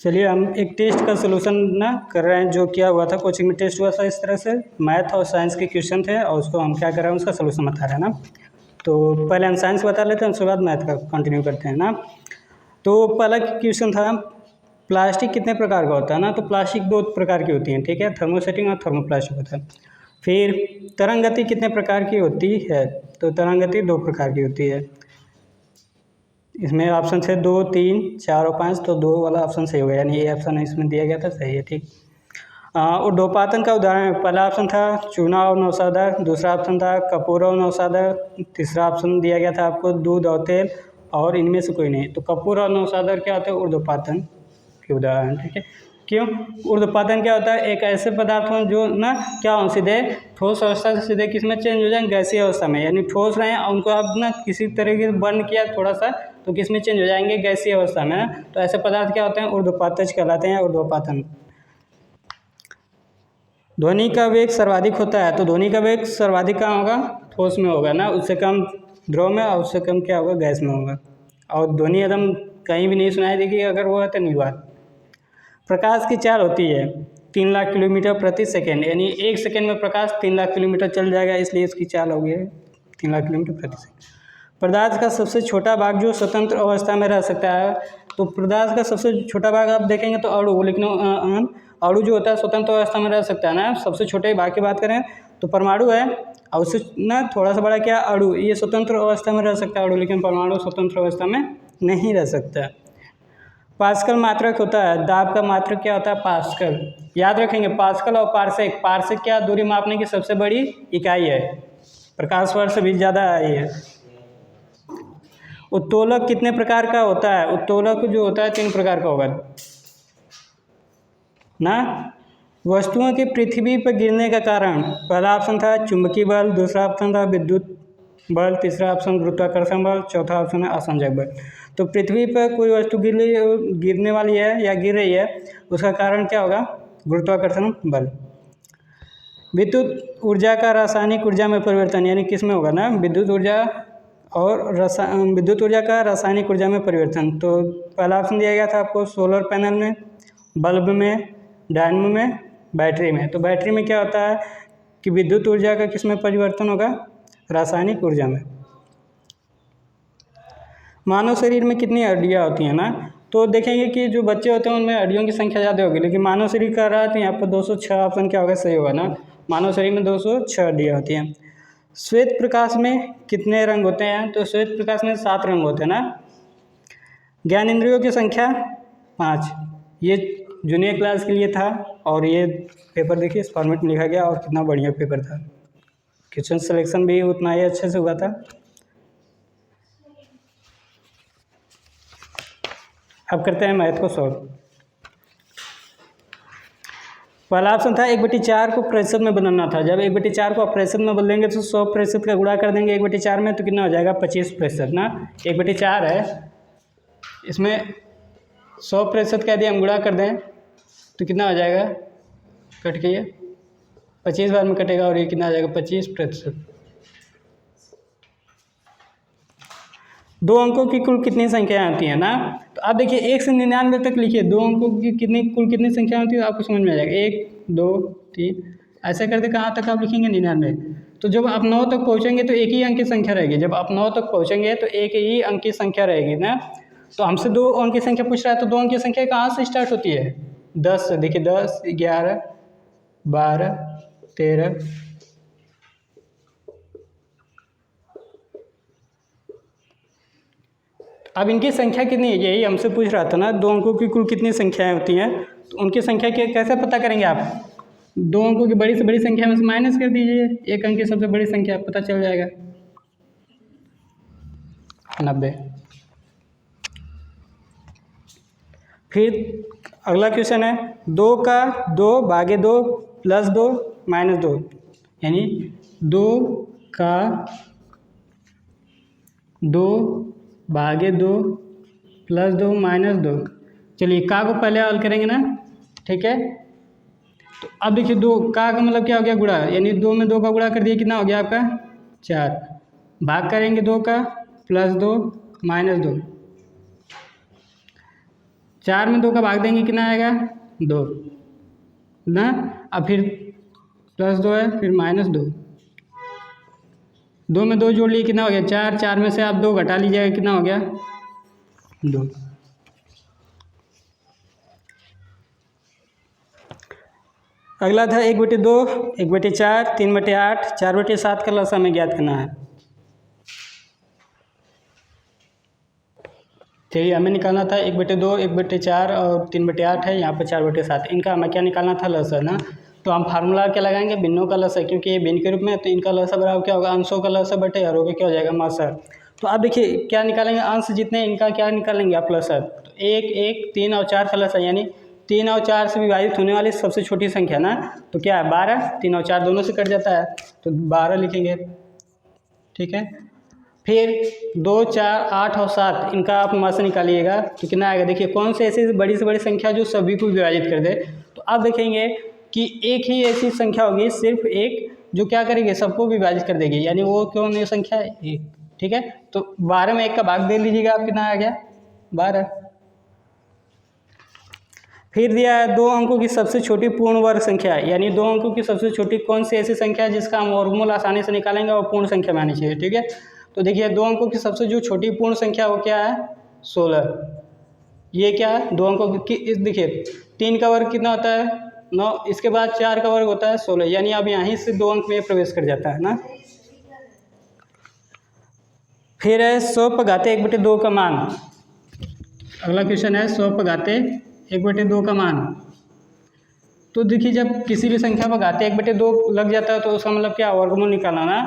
चलिए हम एक टेस्ट का सलूशन ना कर रहे हैं। जो किया हुआ था कोचिंग में टेस्ट हुआ था, इस तरह से मैथ और साइंस के क्वेश्चन थे और उसको हम क्या कर रहे हैं, उसका सलूशन बता रहे हैं ना। तो पहले हम साइंस बता लेते हैं, उसके बाद मैथ का कंटिन्यू करते हैं ना। तो पहला क्वेश्चन था, प्लास्टिक कितने प्रकार का होता है ना। तो प्लास्टिक दो प्रकार की होती है, ठीक है, थर्मोसेटिंग और थर्मोप्लास्टिक होता है। फिर तरंग गति कितने प्रकार की होती है। तो तरंग गति दो प्रकार की होती है। इसमें ऑप्शन है 2, 3, 4 और 5, तो 2 वाला ऑप्शन सही होगा, यानी ये ऑप्शन इसमें दिया गया था, सही है, ठीक। उर्ध्वपातन का उदाहरण, पहला ऑप्शन था चूना और नौसादर, दूसरा ऑप्शन था कपूर और नौसादर, तीसरा ऑप्शन दिया गया था आपको दूध और तेल, और इनमें से कोई नहीं। तो कपूर और नौसादर क्या होते हैं, उर्ध्वपातन के उदाहरण, ठीक है। क्यों, ऊर्ध्वपातन क्या होता है, एक ऐसे पदार्थ हों जो ना क्या हों, सीधे ठोस अवस्था से सीधे किस में चेंज हो जाए, गैसीय अवस्था में, यानी ठोस रहे हैं और उनको आप ना किसी तरीके से बर्न किया थोड़ा सा तो किस में चेंज हो जाएंगे, गैसीय अवस्था में। तो ऐसे पदार्थ क्या होते हैं, ऊर्ध्वपातज कहलाते हैं, ऊर्ध्वपातन। ध्वनि का वेग सर्वाधिक होता है, तो ध्वनि का वेग सर्वाधिक कहाँ होगा, ठोस में होगा ना, उससे कम द्रव में और उससे कम क्या होगा, गैस में होगा। और ध्वनि एकदम कहीं भी नहीं सुनाई देगी, अगर वो है तो निर्वात। प्रकाश की चाल होती है 3 लाख किलोमीटर प्रति सेकेंड, यानी 1 सेकेंड में प्रकाश 3 लाख किलोमीटर चल जाएगा, इसलिए इसकी चाल हो गई है 3 लाख किलोमीटर प्रति सेकेंड। पदार्थ का सबसे छोटा भाग जो स्वतंत्र अवस्था में रह सकता है, तो पदार्थ का सबसे छोटा भाग आप देखेंगे तो अणु, लेकिन अणु जो होता है स्वतंत्र अवस्था में रह सकता है ना। सबसे छोटे भाग की बात करें तो परमाणु है, और उससे ना थोड़ा सा बड़ा क्या, अणु, ये स्वतंत्र अवस्था में रह सकता है अणु, लेकिन परमाणु स्वतंत्र अवस्था में नहीं रह सकता। पास्कल मात्रक होता है, दाब का मात्रक क्या होता है, पास्कल। याद रखेंगे पास्कल और पार्सेक, पार्सेक क्या, दूरी मापने की सबसे बड़ी इकाई है, प्रकाश वर्ष से भी ज़्यादा आई है। उत्तोलक कितने प्रकार का होता है, उत्तोलक जो होता है 3 प्रकार का होगा ना। वस्तुओं की पृथ्वी पर गिरने का कारण, पहला ऑप्शन था चुंबकीय बल, दूसरा ऑप्शन था विद्युत बल, तीसरा ऑप्शन गुरुत्वाकर्षण बल, चौथा ऑप्शन है असंजक बल। तो पृथ्वी पर कोई वस्तु गिरने वाली है या गिर रही है, उसका कारण क्या होगा, गुरुत्वाकर्षण बल। विद्युत ऊर्जा का रासायनिक ऊर्जा में परिवर्तन, यानी किस में होगा ना, विद्युत ऊर्जा और विद्युत ऊर्जा का रासायनिक ऊर्जा में परिवर्तन। तो पहला ऑप्शन दिया गया था आपको सोलर पैनल में, बल्ब में, डायनमो में, बैटरी में। तो बैटरी में क्या होता है कि विद्युत ऊर्जा का किस में परिवर्तन होगा, रासायनिक ऊर्जा में। मानव शरीर में कितनी हड्डियाँ होती हैं ना। तो देखेंगे कि जो बच्चे होते हैं उनमें हड्डियों की संख्या ज़्यादा होगी, लेकिन मानव शरीर का रहा तो यहाँ पर 206 ऑप्शन क्या होगा, सही होगा ना। मानव शरीर में 206 हड्डियाँ होती हैं। श्वेत प्रकाश में कितने रंग होते हैं, तो श्वेत प्रकाश में 7 रंग होते हैं ना। ज्ञानेंद्रियों की संख्या 5, ये जूनियर क्लास के लिए था, और ये पेपर देखिए इस फॉर्मेट में लिखा गया, और कितना बढ़िया पेपर था, क्वेश्चन सिलेक्शन भी उतना ही अच्छे से हुआ था। अब करते हैं मैथ को सॉल्व। पहला ऑप्शन था 1/4 को प्रतिशत में बदलना था। जब 1/4 को आप प्रतिशत में बदलेंगे तो 100% का गुणा कर देंगे 1/4 में, तो कितना हो जाएगा, 25% ना। 1/4 है, इसमें 100% कह दिया हम, गुणा कर दें तो कितना हो जाएगा, कट के ये 25 बार में कटेगा, और ये कितना आ जाएगा, 25%। 2 अंकों की कुल कितनी संख्याएं होती हैं ना। तो आप देखिए 1 से 99 तक लिखिए, 2 अंकों की कुल कितनी संख्या होती है, आपको समझ में आ जाएगा। 1, 2, 3 ऐसे करते कहाँ तक आप लिखेंगे, 99। तो जब आप 9 तक पहुँचेंगे तो एक ही अंक की संख्या रहेगी। जब आप 9 तक पहुँचेंगे तो एक ही अंक की संख्या रहेगी ना। तो हमसे 2 अंक की संख्या पूछ रहा है, तो 2 अंक की संख्या कहाँ से स्टार्ट होती है, 10 से। देखिए 10, 11, 12, 13, अब इनकी संख्या कितनी है, यही हमसे पूछ रहा था ना, 2 अंकों की कुल कितनी संख्याएं होती हैं। तो उनकी संख्या कैसे पता करेंगे आप, 2 अंकों की बड़ी से बड़ी संख्या में से माइनस कर दीजिए, एक अंक की सबसे बड़ी संख्या, पता चल जाएगा 90। फिर अगला क्वेश्चन है 2 का 2 भागे 2 प्लस 2 माइनस 2, यानी 2 का 2 भागे 2 प्लस 2 माइनस 2। चलिए का को पहले हल करेंगे ना, ठीक है। तो अब देखिए 2 का मतलब क्या हो गया, गुणा, यानी 2 में 2 का गुणा कर दिया, कितना हो गया आपका 4। भाग करेंगे 2 का, प्लस 2 माइनस 2, 4 में 2 का भाग देंगे कितना आएगा 2 ना। अब फिर +2 है, फिर -2, 2 में 2 जोड़ लिए कितना हो गया 4, 4 में से आप 2 घटा लीजिएगा कितना हो गया 2। अगला था 1/2, 1/4, 3/8, 4/7 का लसा हमें ज्ञात करना है। चलिए हमें निकालना था 1/2, 1/4 और 3/8 है, यहाँ पर 4/7। इनका हमें क्या निकालना था लसा ना। तो हम फार्मूला क्या लगाएंगे भिन्नों का लसा, क्योंकि ये भिन्न के रूप में है, तो इनका लसा बराबर क्या होगा अंशों का लसा बटे हरों का क्या हो जाएगा मासा। तो आप देखिए क्या निकालेंगे अंश जितने इनका क्या निकालेंगे आप लसा। तो 1, 1, 3 और 4 का लसा, यानी 3 और 4 से विभाजित होने वाली सबसे छोटी संख्या ना। तो क्या है 12, 3 और 4 दोनों से कट जाता है तो 12 लिखेंगे। ठीक है, फिर 2, 4, 8 और 7 इनका आप मास निकालिएगा तो कितना आएगा। देखिए कौन से ऐसी बड़ी से बड़ी संख्या जो सभी को विभाजित कर दे। तो आप देखेंगे कि एक ही ऐसी संख्या होगी सिर्फ एक जो क्या करेगी सबको विभाजित कर देगी, यानी वो कौन है संख्या है 1। ठीक है, तो 12 में 1 का भाग दे लीजिएगा आप कितना आ गया 12। फिर दिया है 2 अंकों की सबसे छोटी पूर्ण वर्ग संख्या, यानी 2 अंकों की सबसे छोटी कौन सी ऐसी संख्या है जिसका हम वर्गमूल आसानी से निकालेंगे और पूर्ण संख्या में आनी चाहिए। ठीक है, तो देखिए 2 अंकों की सबसे जो छोटी पूर्ण संख्या वो क्या है 16। ये क्या है 2 अंकों की, देखिए 3 का वर्ग कितना होता है 9, इसके बाद 4 का वर्ग होता है 16, यानी अब यहीं से 2 अंक में प्रवेश कर जाता है ना। फिर है 100 पर घाते 1/2 का मान। अगला क्वेश्चन है 100 पर घाते 1/2 का मान। तो देखिए जब किसी भी संख्या पर घाते 1/2 लग जाता है तो उसका मतलब क्या वर्गमूल निकालना ना।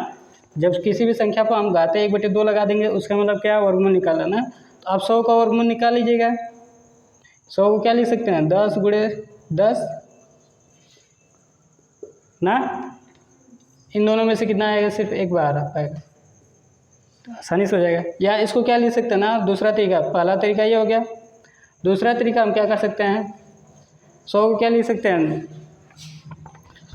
जब किसी भी संख्या पर हम घाते 1/2 लगा देंगे उसका मतलब क्या वर्गमूल निकालना ना। तो आप 100 का वर्गमूल निकाल लीजिएगा। 100 को क्या लिख सकते हैं 10 × 10 ना। इन दोनों में से कितना आएगा सिर्फ एक बार आ पाएगा, तो आसानी से हो जाएगा। या इसको क्या लिख सकते हैं ना दूसरा तरीका, पहला तरीका ये हो गया। दूसरा तरीका हम क्या कर सकते हैं 100 को क्या लिख सकते हैं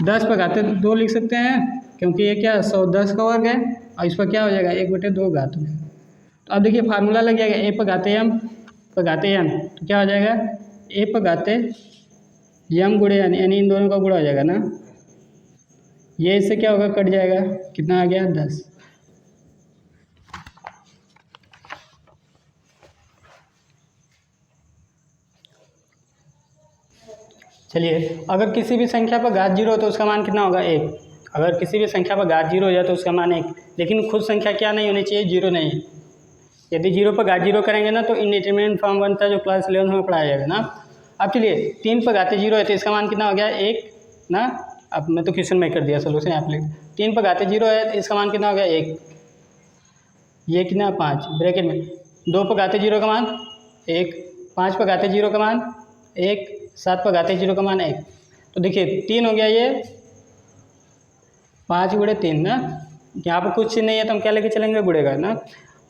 10 पर घाते 2 लिख सकते हैं, क्योंकि ये क्या 100 10 का वर्ग है और इस पर क्या हो जाएगा 1/2 घात में। तो अब देखिए फार्मूला लग जाएगा a पर घाते m पर घाते n, तो क्या हो जाएगा a पर घाते m गुणे n, यानी इन दोनों का गुणा हो जाएगा ना। ये इससे क्या होगा कट जाएगा, कितना आ गया 10। चलिए अगर किसी भी संख्या पर घात 0 हो तो उसका मान कितना होगा 1। अगर किसी भी संख्या पर घात 0 हो जाए तो उसका मान 1, लेकिन खुद संख्या क्या नहीं होनी चाहिए 0 नहीं। यदि 0 पर घात 0 करेंगे ना तो इंडिटरमिनेट फॉर्म बनता है जो क्लास 11 में पढ़ाया जाएगा ना। अब चलिए 3 पर घाते 0 है तो इसका मान कितना हो गया 1 ना। अब मैं तो क्वेश्चन में कर दिया सोल्यूशन आप लिख। 3 पर घाते 0 है तो इसका मान कितना हो गया 1, ये कितना 5 ब्रैकेट में। 2 पर घाते 0 का मान 1, 5 पर घाते 0 का मान 1, 7 पर घाते 0 का मान 1। तो देखिए 3 हो गया ये 5 × 3 ना। यहाँ पर कुछ नहीं है तो हम क्या लेके चलेंगे गुणेगा ना।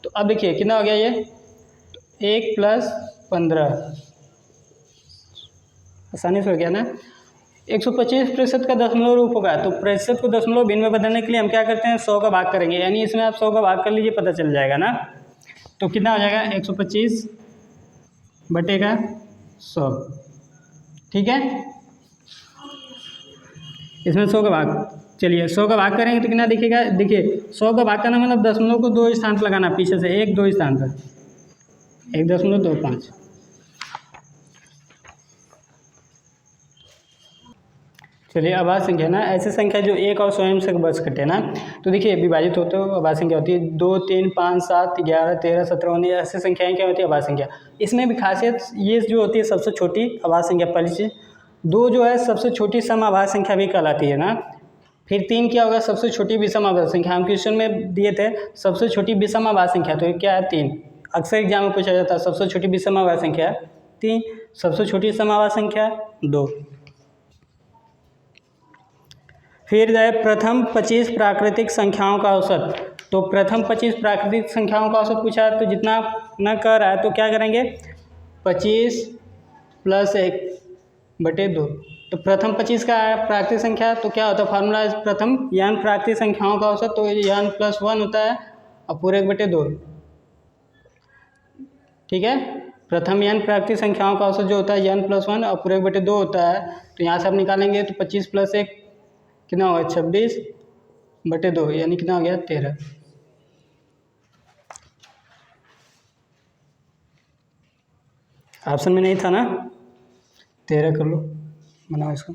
तो अब देखिए कितना हो गया ये 1 + 15, आसानी से हो गया ना। 125% का दशमलव रूप होगा, तो प्रतिशत को दशमलव भिन्न में बदलने के लिए हम क्या करते हैं 100 का भाग करेंगे, यानी इसमें आप 100 का भाग कर लीजिए पता चल जाएगा ना। तो कितना हो जाएगा 125 बटे का 100। ठीक है, इसमें 100 का भाग, चलिए 100 का भाग करेंगे तो कितना दिखेगा। देखिए 100 का भाग करना मतलब दशमलव को 2 स्थान पर लगाना, पीछे से 1 2 स्थान पर 1.25। चलिए अभाज्य संख्या ना ऐसी संख्या जो 1 और स्वयं से बच कटे ना। तो देखिए विभाजित होते हो अभाज्य संख्या होती है 2, 3, 5, 7, 11, 13, 17, 19 ऐसी संख्याएं क्या होती है अभाज्य संख्या। इसमें भी खासियत ये जो होती है सबसे छोटी अभाज्य संख्या पहली चीज। 2 जो है सबसे छोटी सम अभाज्य संख्या भी कहलाती है ना। फिर 3 क्या होगा सबसे छोटी विषम अभाज्य संख्या, हम क्वेश्चन में दिए थे सबसे छोटी विषम अभाज्य संख्या, तो ये क्या है 3। अक्सर एग्जाम में पूछा जाता है सबसे छोटी विषम अभाज्य संख्या 3, सबसे छोटी सम अभाज्य संख्या 2। फिर है प्रथम 25 प्राकृतिक संख्याओं का औसत। तो प्रथम 25 प्राकृतिक संख्याओं का औसत पूछा तो जितना न कर रहा है तो क्या करेंगे 25 + 1/2। तो प्रथम 25 का प्राकृतिक संख्या तो क्या होता है फार्मूला प्रथम यान प्राकृतिक संख्याओं का औसत, तो यान +1 होता है और पूरे 1/2। ठीक है, प्रथम n प्राकृतिक संख्याओं का औसत जो होता है n+1 और पूरे 2 होता है, तो यहाँ से आप निकालेंगे तो 25 + 1 कितना होगा 26/2 यानी कितना हो गया 13। ऑप्शन में नहीं था ना, 13 कर लो, बनाओ इसको।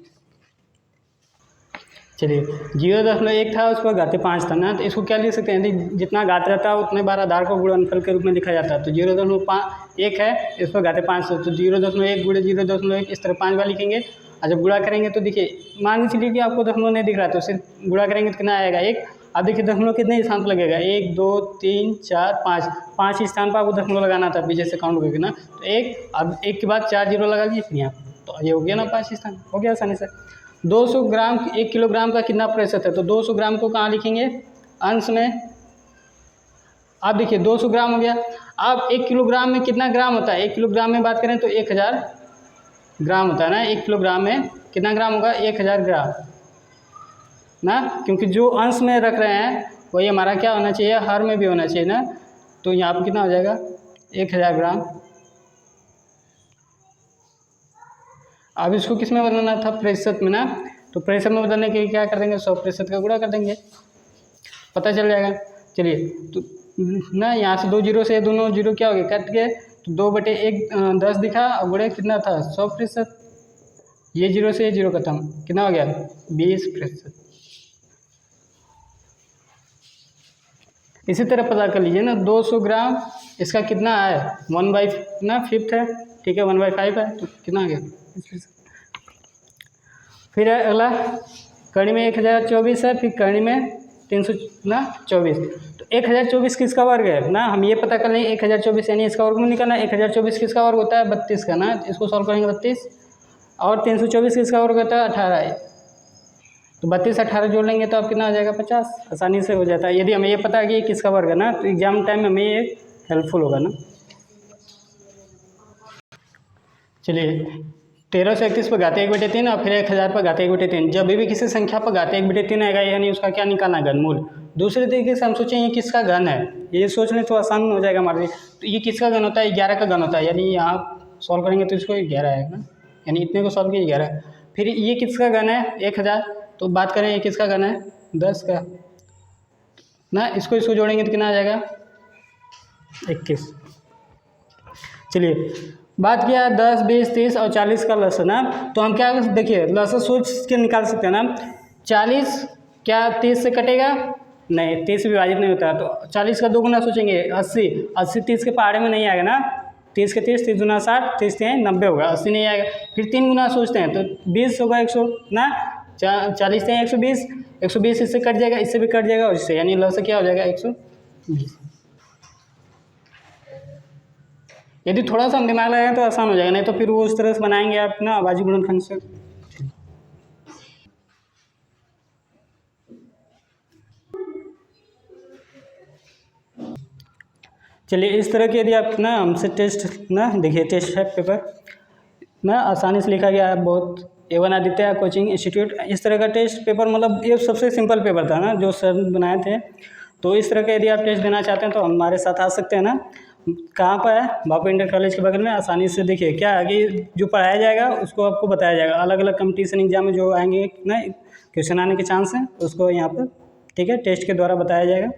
चलिए 0.1 था, उस पर घाते 5 था ना, तो इसको क्या लिख सकते हैं, जितना घात रहता है उतने बार आधार को गुणनफल के रूप में लिखा जाता है। तो 0.1 है, इस पर घाते 5 है, तो 0.1 गुणे 0.1 इस तरह 5 बार लिखेंगे। और जब गुणा करेंगे तो देखिए, मान के चलिए कि आपको दशमलव नहीं दिख रहा, तो सिर्फ गुणा करेंगे तो कितना आएगा 1। अब देखिए दशमलव कितने स्थान पर लगेगा, 1 2 3 4 5, 5 स्थान पर आपको दशमलव लगाना था, पीछे से काउंट करके ना, तो 1, अब 1 के बाद 4 जीरो लगा लीजिए यहाँ, तो ये हो गया ना 5 स्थान, हो गया आसानी से। 200 ग्राम 1 किलोग्राम का कितना प्रतिशत है, तो 200 ग्राम को कहाँ लिखेंगे, अंश में। आप देखिए 200 ग्राम हो गया। अब 1 किलोग्राम में कितना ग्राम होता है, 1 किलोग्राम में बात करें तो 1000 ग्राम होता है ना, 1 किलोग्राम में कितना ग्राम होगा, 1000 ग्राम ना, क्योंकि जो अंश में रख रहे हैं वही हमारा क्या होना चाहिए, हर में भी होना चाहिए ना, तो यहाँ पर कितना हो जाएगा 1000 ग्राम। अब इसको किस में बदलना था, प्रतिशत में ना, तो प्रतिशत में बदलने के लिए क्या कर देंगे, 100% का गुणा कर देंगे, पता चल जाएगा। चलिए तो ना, यहाँ से 2 जीरो से दोनों जीरो क्या हो गए, कट गए, तो 2/1 10 दिखा, और गुणे कितना था 100%, ये जीरो से ये जीरो खत्म, कितना हो गया 20%। इसी तरह पता कर लीजिए ना, 200 ग्राम इसका कितना है 1/5 है, ठीक है 1/5 है, तो कितना आ गया 20%। फिर है अगला, कड़ी में 1024 है, फिर कड़ी में 324, तो 1024 किसका वर्ग है ना, हम ये पता कर लें 1024 यानी इसका वर्ग निकालना। 1024 किसका वर्ग होता है 32 का ना, इसको सॉल्व करेंगे 32, और 324 किसका वर्ग होता है 18, तो 32 18 जोड़ लेंगे तो अब कितना हो जाएगा 50, आसानी से हो जाता है। यदि हमें ये पता है कि किसका वर्ग है ना, तो एग्जाम टाइम में हमें ये हेल्पफुल होगा ना। चलिए 1331 पर घाते 1/3 और फिर 1000 पर घाते 1/3। जब भी किसी संख्या पर घाते 1/3 आएगा यानी उसका क्या निकालना है, घनमूल। दूसरे तरीके से हम सोचें ये किसका घन है, ये सोच लें तो आसान हो जाएगा हमारे लिए। तो ये किसका घन होता है, 11 का घन होता है, यानी यहाँ सॉल्व करेंगे तो इसको 11 आएगा, यानी इतने को सॉल्व किया 11। फिर ये किसका घन है 1000, तो बात करें ये किसका घन है 10 का ना, इसको जोड़ेंगे तो कितना आ जाएगा 21। चलिए बात किया 10 20 30 और 40 का लसन ना, तो हम क्या देखिए लसन सोच के निकाल सकते हैं ना। 40 क्या 30 से कटेगा, नहीं 30 से विभाजित नहीं होता, तो 40 का 2 गुना सोचेंगे 80, 80 30 के पहाड़े में नहीं आएगा ना, 30 के 30 30 गुना 60, 30 3 90 होगा, 80 नहीं आएगा। फिर 3 गुना सोचते हैं तो 20 होगा 100 ना, 40 से 120, 120 इससे कट जाएगा, इससे भी कट जाएगा और इससे, यानी लसन क्या हो जाएगा 120। यदि थोड़ा सा हम दिमाग लगाएं तो आसान हो जाएगा, नहीं तो फिर वो उस तरह से बनाएंगे आप ना आवाजी गुणनखंड से। चलिए इस तरह के यदि आप ना हमसे टेस्ट ना देखिए, टेस्ट है पेपर ना आसानी से लिखा गया है, बहुत A1 आदित्य कोचिंग इंस्टीट्यूट, इस तरह का टेस्ट पेपर, मतलब ये सबसे सिंपल पेपर था ना जो सर बनाए थे। तो इस तरह का यदि आप टेस्ट देना चाहते हैं तो हमारे साथ आ सकते हैं ना। कहाँ पर है, बापू इंटर कॉलेज के बगल में। आसानी से देखिए क्या है कि जो पढ़ाया जाएगा उसको आपको बताया जाएगा, अलग अलग कंपटीशन एग्जाम में जो आएंगे ना क्वेश्चन आने के चांस हैं उसको यहाँ पर ठीक है टेस्ट के द्वारा बताया जाएगा।